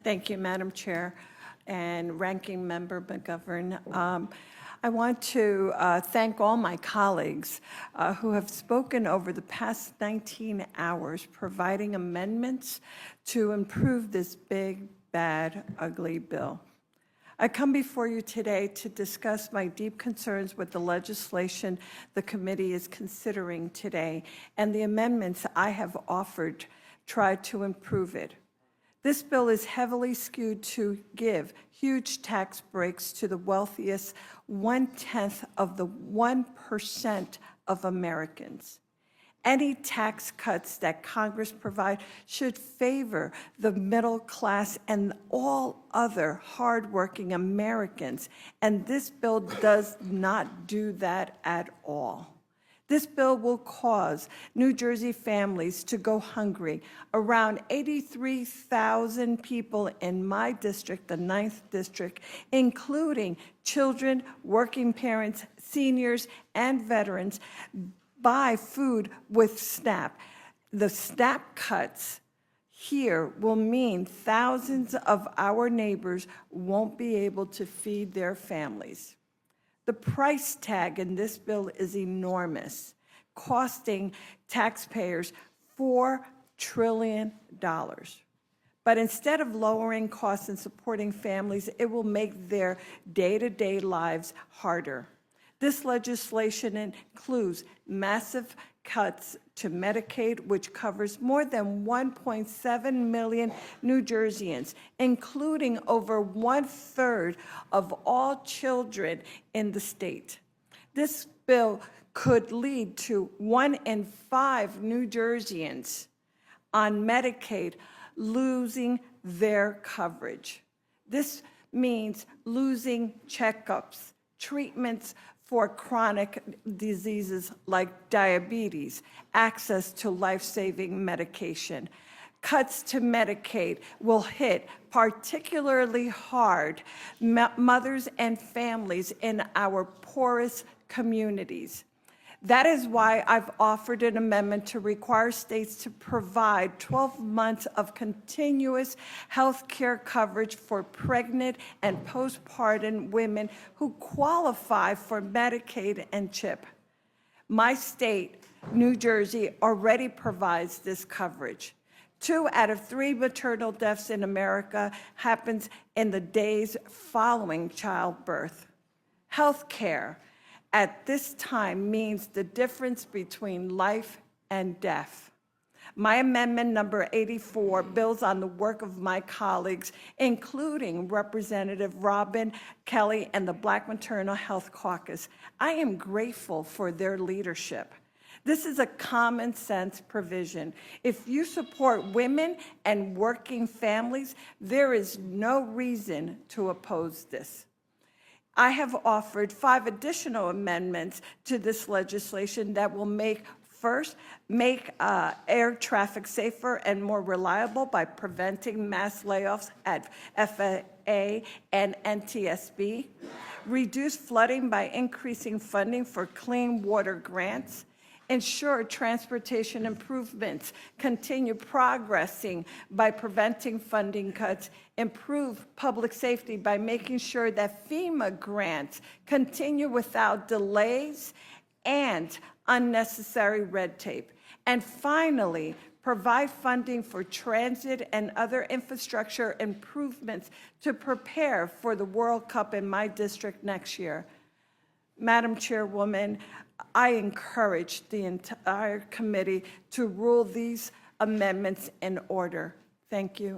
Thank you, Madam Chair and Ranking Member McGovern. I want to thank all my colleagues who have spoken over the past 19 hours, providing amendments to improve this big, bad, ugly bill. I come before you today to discuss my deep concerns with the legislation the committee is considering today and the amendments I have offered try to improve it. This bill is heavily skewed to give huge tax breaks to the wealthiest 1/10 of the 1% of Americans. Any tax cuts that Congress provide should favor the middle class and all other hardworking Americans, and this bill does not do that at all. This bill will cause New Jersey families to go hungry. Around 83,000 people in my district, the 9th district, including children, working parents, seniors, and veterans, buy food with SNAP. The SNAP cuts here will mean thousands of our neighbors won't be able to feed their families. The price tag in this bill is enormous, costing taxpayers $4 trillion. But instead of lowering costs and supporting families, it will make their day-to-day lives harder. This legislation includes massive cuts to Medicaid, which covers more than 1.7 million New Jerseyans, including over 1/3 of all children in the state. This bill could lead to 1 in 5 New Jerseyans on Medicaid losing their coverage. This means losing checkups, treatments for chronic diseases like diabetes, access to life-saving medication. Cuts to Medicaid will hit particularly hard mothers and families in our poorest communities. That is why I've offered an amendment to require states to provide 12 months of continuous health care coverage for pregnant and postpartum women who qualify for Medicaid and CHIP. My state, New Jersey, already provides this coverage. 2 out of 3 maternal deaths in America happens in the days following childbirth. Health care at this time means the difference between life and death. My amendment number 84 builds on the work of my colleagues, including Representative Robin Kelly and the Black Maternal Health Caucus. I am grateful for their leadership. This is a common sense provision. If you support women and working families, there is no reason to oppose this. I have offered 5 additional amendments to this legislation that will make air traffic safer and more reliable by preventing mass layoffs at FAA and NTSB, reduce flooding by increasing funding for clean water grants, ensure transportation improvements continue progressing by preventing funding cuts, improve public safety by making sure that FEMA grants continue without delays and unnecessary red tape. And finally, provide funding for transit and other infrastructure improvements to prepare for the World Cup in my district next year. Madam Chairwoman, I encourage the entire committee to rule these amendments in order. Thank you.